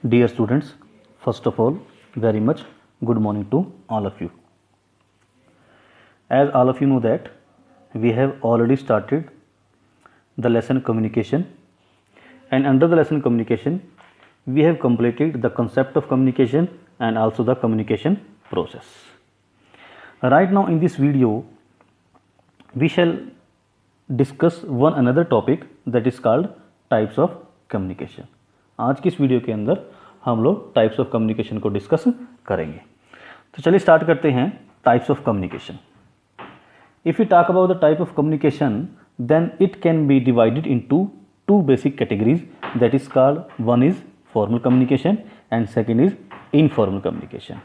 Dear students, first of all, very much good morning to all of you. As all of you know that we have already started the lesson communication, and under the lesson communication we have completed the concept of communication and also the communication process. Right now in this video we shall discuss one another topic that is called types of communication. आज की इस video के अंदर हम लोग types of communication को discuss करेंगे। तो चलिए स्टार्ट करते हैं types of communication. If you talk about the type of communication then it can be divided into two basic categories, that is called one is formal communication and second is informal communication.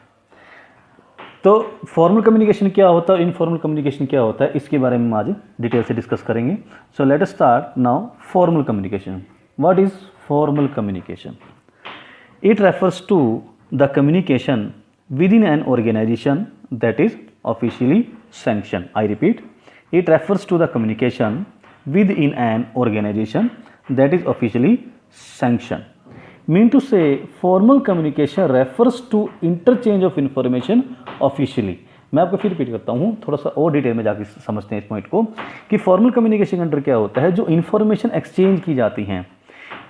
तो formal communication क्या होता है, informal communication क्या होता है, इसके बारे में हम आज डिटेल से डिस्कस करेंगे। So let us start now formal communication. What is formal communication? It refers to the communication within an organization that is officially sanctioned. I repeat, it refers to the communication within an organization that is officially sanctioned. Mean to say, formal communication refers to interchange of information officially. मैं आपको फिर repeat करता हूँ, थोड़ा सा और detail में जाके समझते हैं इस पॉइंट को कि फॉर्मल कम्युनिकेशन के अंदर क्या होता है। जो इन्फॉर्मेशन एक्सचेंज की जाती हैं,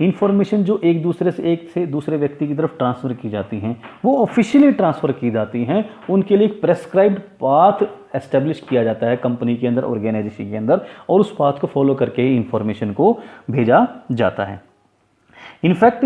इन्फॉर्मेशन जो एक से दूसरे व्यक्ति की तरफ ट्रांसफ़र की जाती हैं, वो ऑफिशियली ट्रांसफ़र की जाती हैं। उनके लिए एक प्रेस्क्राइब्ड पाथ एस्टेब्लिश किया जाता है कंपनी के अंदर, ऑर्गेनाइजेशन के अंदर, और उस पाथ को फॉलो करके ही इन्फॉर्मेशन को भेजा जाता है। In fact,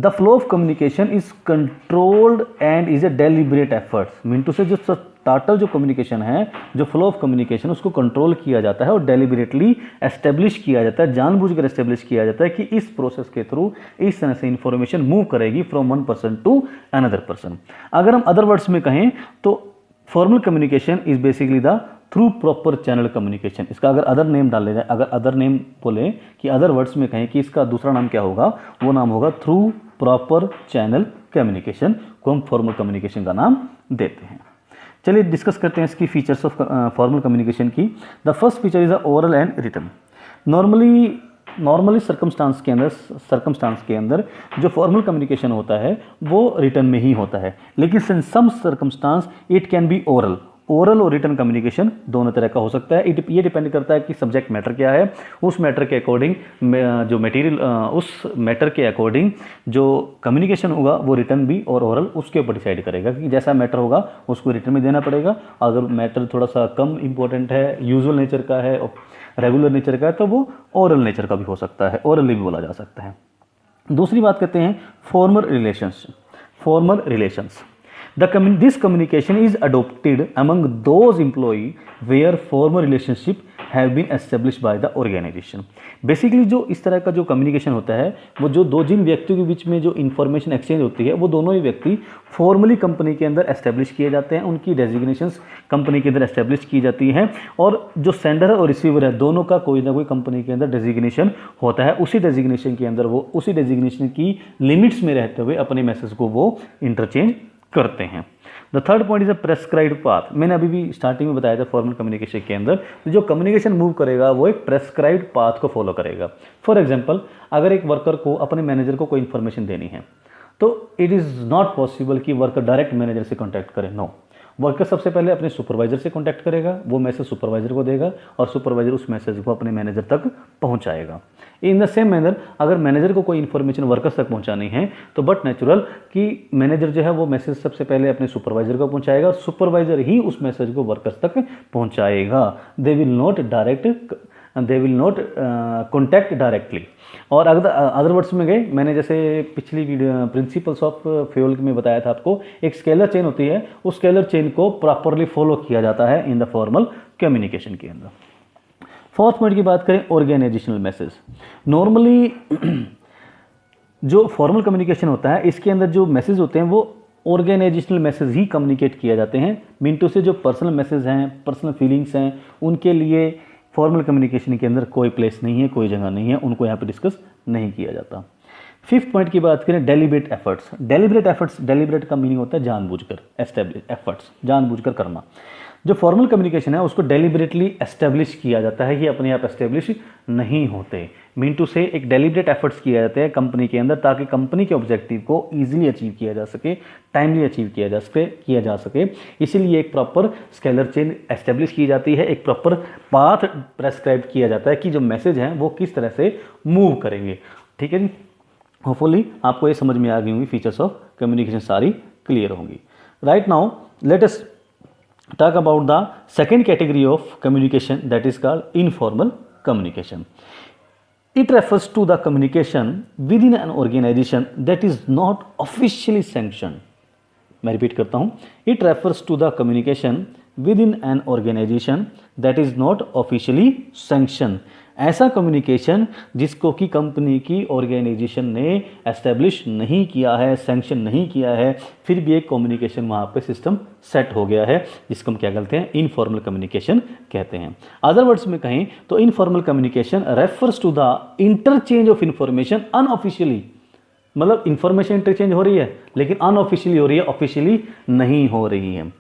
the flow of communication is controlled and is a deliberate effort. Mean to say जो टोटल जो कम्युनिकेशन है, जो फ्लो ऑफ कम्युनिकेशन, उसको कंट्रोल किया जाता है और डेलिबरेटली एस्टेब्लिश किया जाता है, जानबूझकर एस्टेब्लिश किया जाता है कि इस प्रोसेस के थ्रू इस तरह से इंफॉर्मेशन मूव करेगी from one person to another person. अगर हम अदर वर्ड्स में कहें तो formal communication is basically the through proper channel communication. इसका अगर अदर नेम डाल जाए, अगर अदर नेम बोले कि अदर वर्ड्स में कहें कि इसका दूसरा नाम क्या होगा, वो नाम होगा थ्रू प्रॉपर चैनल कम्युनिकेशन, को हम फॉर्मल कम्युनिकेशन का नाम देते हैं। चलिए डिस्कस करते हैं इसकी फीचर्स ऑफ फॉर्मल कम्युनिकेशन की। The first feature is oral and written. Normally circumstances के अंदर जो फॉर्मल कम्युनिकेशन होता है वो रिटन में ही होता है, लेकिन in some circumstance it can be oral और रिटन कम्युनिकेशन दोनों तरह का हो सकता है। ये डिपेंड करता है कि सब्जेक्ट मैटर क्या है, उस मैटर के अकॉर्डिंग जो मटेरियल, उस मैटर के अकॉर्डिंग जो कम्युनिकेशन होगा वो रिटन भी और ओरल उसके ऊपर डिसाइड करेगा कि जैसा मैटर होगा उसको रिटन में देना पड़ेगा। अगर मैटर थोड़ा सा कम इंपॉर्टेंट है, यूजुअल नेचर का है, रेगुलर नेचर का है, तो वो ओरल नेचर का भी हो सकता है, ओरली भी बोला जा सकता है। दूसरी बात करते हैं formal relations. This communication is adopted among those employees where formal relationship have been established by the organization. Basically जो इस तरह का जो कम्युनिकेशन होता है वो जिन व्यक्तियों के बीच में जो इन्फॉर्मेशन एक्सचेंज होती है वो दोनों ही व्यक्ति फॉर्मली कंपनी के अंदर एस्टेब्लिश किए जाते हैं, उनकी डेजिग्नेशंस कंपनी के अंदर एस्टेब्लिश की जाती हैं, और जो सेंडर है और रिसीवर है दोनों का कोई ना कोई कंपनी के अंदर डेजिग्नेशन होता है। उसी डेजिग्नेशन के अंदर वो उसी डेजिग्नेशन की लिमिट्स में रहते हुए अपने मैसेज को वो इंटरचेंज करते हैं। The third point is a prescribed path. मैंने अभी भी स्टार्टिंग में बताया था फॉर्मल कम्युनिकेशन के अंदर जो कम्युनिकेशन मूव करेगा वो एक प्रेस्क्राइब्ड पाथ को फॉलो करेगा। फॉर एग्जांपल, अगर एक वर्कर को अपने मैनेजर को कोई इन्फॉर्मेशन देनी है तो इट इज़ नॉट पॉसिबल कि वर्कर डायरेक्ट मैनेजर से कॉन्टैक्ट करे। नो, वर्कर सबसे पहले अपने सुपरवाइजर से कॉन्टैक्ट करेगा, वो मैसेज सुपरवाइजर को देगा और सुपरवाइजर उस मैसेज को अपने मैनेजर तक पहुंचाएगा। इन द सेम मैनर, अगर मैनेजर को कोई इन्फॉर्मेशन वर्कर्स तक पहुंचानी है तो बट नेचुरल कि मैनेजर जो है वो मैसेज सबसे पहले अपने सुपरवाइजर को पहुंचाएगा और सुपरवाइजर ही उस मैसेज को वर्कर्स तक पहुंचाएगा। They will not contact directly. और अदर वर्ड्स में गए, मैंने जैसे पिछली वीडियो प्रिंसिपल्स ऑफ फ्यूल में बताया था आपको, एक स्केलर चेन होती है, उस स्केलर चेन को प्रॉपरली फॉलो किया जाता है इन द फॉर्मल कम्युनिकेशन के अंदर। फोर्थ पॉइंट की बात करें, ऑर्गेनाइजेशनल मैसेज। नॉर्मली जो फॉर्मल कम्युनिकेशन होता है इसके अंदर जो मैसेज होते हैं वो ऑर्गेनाइजेशनल मैसेज ही कम्युनिकेट किया जाते हैं। मिनटों से जो पर्सनल मैसेज हैं, पर्सनल फीलिंग्स हैं, उनके लिए फॉर्मल कम्युनिकेशन के अंदर कोई प्लेस नहीं है, कोई जगह नहीं है, उनको यहाँ पे डिस्कस नहीं किया जाता। फिफ्थ पॉइंट की बात करें, डेलिब्रेट एफर्ट्स। डेलिब्रेट का मीनिंग होता है जानबूझकर, एस्टेब्लिश एफर्ट्स, जानबूझकर करना। जो फॉर्मल कम्युनिकेशन है उसको डेलिबरेटली एस्टेब्लिश किया जाता है, ये अपने आप एस्टेब्लिश नहीं होते। मीन टू से एक डेलिबरेट एफर्ट्स किए जाते हैं कंपनी के अंदर ताकि कंपनी के ऑब्जेक्टिव को इजीली अचीव किया जा सके, टाइमली अचीव किया जा सके। इसीलिए एक प्रॉपर स्केलर चेन एस्टेब्लिश की जाती है, एक प्रॉपर पाथ प्रेस्क्राइब किया जाता है कि जो मैसेज हैं वो किस तरह से मूव करेंगे। ठीक है जी, होपफुली आपको ये समझ में आ गई होंगी, फीचर्स ऑफ कम्युनिकेशन सारी क्लियर होंगी। Right now let us talk about the second category of communication, that is called informal communication. It refers to the communication within an organization that is not officially sanctioned. मैं repeat करता हूँ, it refers to the communication within an organization that is not officially sanctioned. ऐसा communication जिसको कि company की organisation ने establish नहीं किया है, सैंक्शन नहीं किया है, फिर भी एक कम्युनिकेशन वहाँ पे सिस्टम सेट हो गया है, जिसको हम क्या कहते हैं, इनफॉर्मल कम्युनिकेशन कहते हैं। अदर वर्ड्स में कहें तो informal communication refers to the interchange of information unofficially, मतलब इंफॉर्मेशन इंटरचेंज हो रही है लेकिन अनऑफिशियली हो रही है, ऑफिशियली नहीं हो रही है।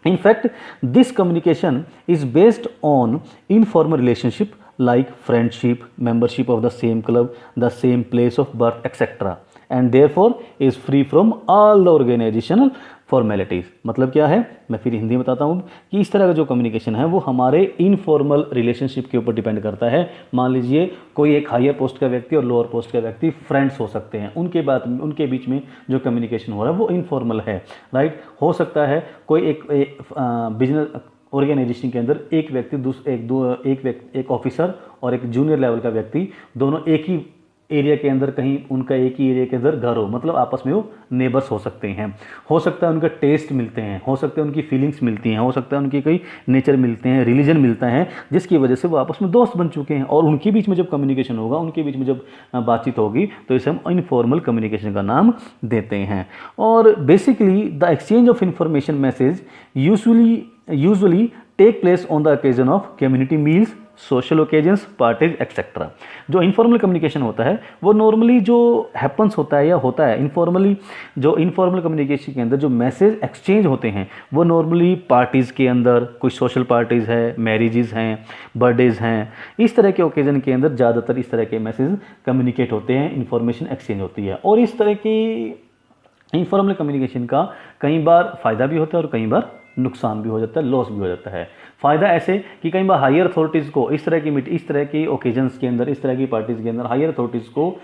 In fact, this communication is based on informal relationship like friendship, membership of the same club, the same place of birth, etc. and therefore is free from all the organizational formalities. मतलब क्या है, मैं फिर हिंदी में बताता हूँ कि इस तरह का जो कम्युनिकेशन है वो हमारे इनफॉर्मल रिलेशनशिप के ऊपर डिपेंड करता है। मान लीजिए कोई एक हायर पोस्ट का व्यक्ति और लोअर पोस्ट का व्यक्ति फ्रेंड्स हो सकते हैं, उनके बीच में जो कम्युनिकेशन हो रहा है वो इनफॉर्मल है, राइट। हो सकता है कोई एक बिजनेस ऑर्गेनाइजेशन के अंदर एक व्यक्ति एक ऑफिसर और एक जूनियर लेवल का व्यक्ति, दोनों एक ही एरिया के अंदर, कहीं उनका एक ही एरिया के अंदर घर हो, मतलब आपस में वो नेबर्स हो सकते हैं। हो सकता है उनका टेस्ट मिलते हैं, हो सकता है उनकी फीलिंग्स मिलती हैं, हो सकता है उनकी कई नेचर मिलते हैं, रिलीजन मिलता है, जिसकी वजह से वो आपस में दोस्त बन चुके हैं। और उनके बीच में जब कम्युनिकेशन होगा, उनके बीच में जब बातचीट होगी तो इसे हम इनफॉर्मल कम्युनिकेशन का नाम देते हैं। और basically the exchange of information message usually take place on the occasion of community meals, social occasions, parties etcetera. जो इनफॉर्मल कम्युनिकेशन होता है वो नॉर्मली जो हैपन्स होता है या होता है इनफॉर्मली, जो इनफॉर्मल कम्युनिकेशन के अंदर जो मैसेज एक्सचेंज होते हैं वो नॉर्मली पार्टीज़ के अंदर, कोई सोशल पार्टीज़ है, मैरिजेज़ हैं, बर्थडेज़ हैं, इस तरह के ओकेजन के अंदर ज़्यादातर इस तरह के मैसेज कम्युनिकेट होते हैं, इन्फॉर्मेशन एक्सचेंज होती है। और इस तरह की इनफॉर्मल कम्युनिकेशन का कई बार फ़ायदा भी होता है और कई बार नुकसान भी हो जाता है, लॉस भी हो जाता है। फ़ायदा ऐसे कि कई बार हायर अथॉरिटीज़ को इस तरह की ओकेजन्स के अंदर, इस तरह की पार्टीज़ के अंदर हायर अथॉरिटीज़ को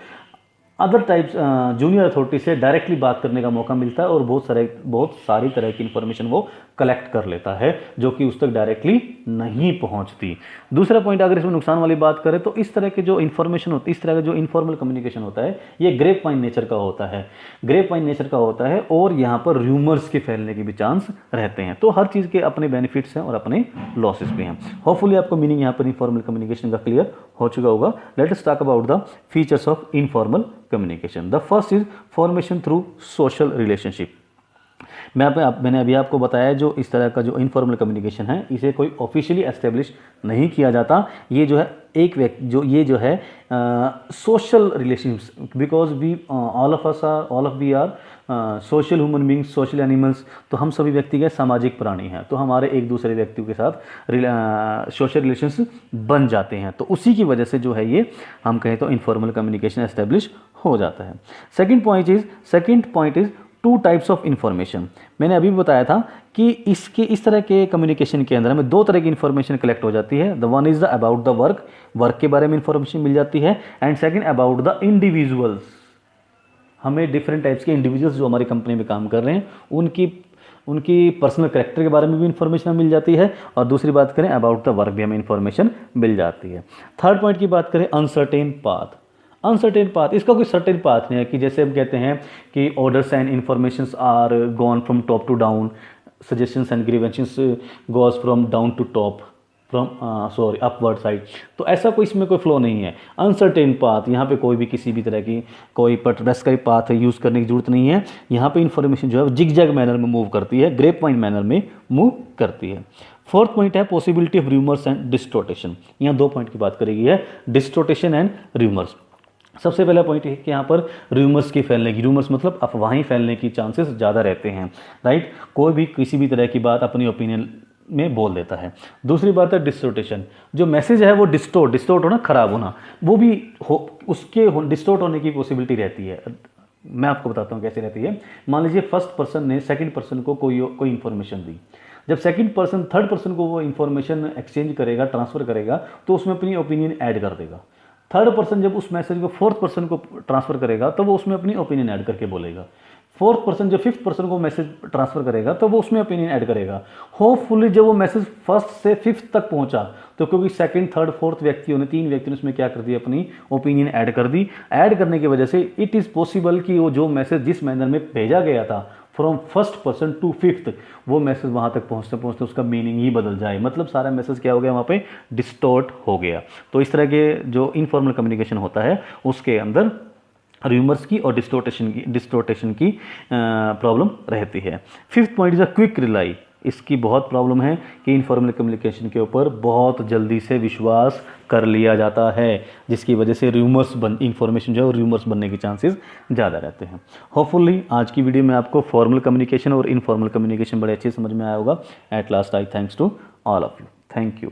अदर टाइप्स जूनियर अथॉरिटी से डायरेक्टली बात करने का मौका मिलता है और बहुत सारी तरह की इन्फॉर्मेशन वो कलेक्ट कर लेता है जो कि उस तक डायरेक्टली नहीं पहुंचती। दूसरा पॉइंट, अगर इसमें नुकसान वाली बात करें तो इस तरह के जो इन्फॉर्मेशन होती है, इस तरह का जो इनफॉर्मल कम्युनिकेशन होता है ये ग्रेप वाइन नेचर का होता है, और यहाँ पर र्यूमर्स के फैलने के भी चांस रहते हैं। तो हर चीज़ के अपने बेनिफिट्स हैं और अपने लॉसेस भी हैं। होपफुली आपको मीनिंग यहाँ पर इनफॉर्मल कम्युनिकेशन का क्लियर हो चुका होगा। Let us talk about the features of informal communication. The first is formation through social relationship. मैंने अभी आपको बताया जो इस तरह का जो इनफॉर्मल कम्युनिकेशन है इसे कोई ऑफिशियली एस्टेब्लिश नहीं किया जाता। ये जो है एक व्यक्ति जो है social relationships, because all of we are social human beings, social animals. तो हम सभी व्यक्ति के सामाजिक प्राणी हैं, तो हमारे एक दूसरे व्यक्तियों के साथ सोशल रिलेशंस बन जाते हैं। तो उसी की वजह से जो है ये हम कहें तो इनफॉर्मल कम्युनिकेशन एस्टेब्लिश हो जाता है। Second point is two types of information. मैंने अभी भी बताया था कि इस तरह के कम्युनिकेशन के अंदर हमें दो तरह की इन्फॉर्मेशन कलेक्ट हो जाती है। The one is the about the work के बारे में इन्फॉर्मेशन मिल जाती है, and second about the individuals. हमें डिफरेंट टाइप्स के इंडिविजुअल्स जो हमारी कंपनी में काम कर रहे हैं उनकी पर्सनल कैरेक्टर के बारे में भी इन्फॉर्मेशन मिल जाती है, और दूसरी बात करें अबाउट द वर्क भी हमें इन्फॉर्मेशन मिल जाती है। थर्ड पॉइंट की बात करें अनसर्टेन पाथ। इसका कोई सर्टेन पाथ नहीं है कि जैसे हम कहते हैं कि orders and informations are gone from top to down, suggestions and grievances goes from down to top, upward side. तो ऐसा कोई इसमें कोई फ्लो नहीं है। अनसर्टेन पाथ, यहाँ पे कोई भी किसी भी तरह की कोई प्रेस्क्राइब पाथ यूज़ करने की जरूरत नहीं है। यहाँ पे इन्फॉर्मेशन जो है जिग जैग मैनर में मूव करती है, ग्रेप वाइन मैनर में मूव करती है। फोर्थ पॉइंट है पॉसिबिलिटी ऑफ र्यूमर्स एंड डिस्टोर्टेशन। यहाँ दो पॉइंट की बात करेगी है, डिस्टोर्टेशन एंड र्यूमर्स। सबसे पहला पॉइंट है कि यहाँ पर र्यूमर्स की फैलने की, र्यूमर्स मतलब अफवाहें फैलने की चांसेस ज़्यादा रहते हैं, राइट। कोई भी किसी भी तरह की बात अपनी ओपिनियन में बोल देता है। दूसरी बात है डिस्टोर्टेशन, जो मैसेज है वो डिस्टोर्ट होना, खराब होना, वो भी उसके डिस्टोर्ट होने की पॉसिबिलिटी रहती है। मैं आपको बताता हूँ कैसे रहती है। मान लीजिए फर्स्ट पर्सन ने सेकंड पर्सन को कोई इन्फॉर्मेशन दी, जब सेकंड पर्सन थर्ड पर्सन को वो इन्फॉर्मेशन एक्सचेंज करेगा, ट्रांसफर करेगा, तो उसमें अपनी ओपिनियन ऐड कर देगा। थर्ड पर्सन जब उस मैसेज को फोर्थ पर्सन को ट्रांसफर करेगा तो वो उसमें अपनी ओपिनियन ऐड करके बोलेगा। फोर्थ पर्सन जब फिफ्थ पर्सन को मैसेज ट्रांसफर करेगा तो वो उसमें ओपिनियन ऐड करेगा। होपफुली जब वो मैसेज फर्स्ट से फिफ्थ तक पहुंचा तो क्योंकि सेकंड थर्ड फोर्थ व्यक्तियों ने, तीन व्यक्तियों ने उसमें क्या कर दिया, अपनी ओपिनियन ऐड कर दी। ऐड करने की वजह से इट इज़ पॉसिबल कि वो जो मैसेज जिस मैनर में भेजा गया था from first person to fifth, वो मैसेज वहाँ तक पहुँचते पहुँचते उसका मीनिंग ही बदल जाए, मतलब सारा मैसेज क्या हो गया, वहाँ पे डिस्टॉर्ट हो गया। तो इस तरह के जो इनफॉर्मल कम्युनिकेशन होता है उसके अंदर र्यूमर्स की और डिस्टोर्टेशन की प्रॉब्लम रहती है। Fifth point is a quick rely. इसकी बहुत प्रॉब्लम है कि इनफॉर्मल कम्युनिकेशन के ऊपर बहुत जल्दी से विश्वास कर लिया जाता है, जिसकी वजह से इन्फॉर्मेशन जो है र्यूमर्स बनने के चांसेस ज़्यादा रहते हैं। होपफुली आज की वीडियो में आपको फॉर्मल कम्युनिकेशन और इनफॉर्मल कम्युनिकेशन बड़े अच्छे समझ में आया होगा। At last I thanks to all of you. Thank you.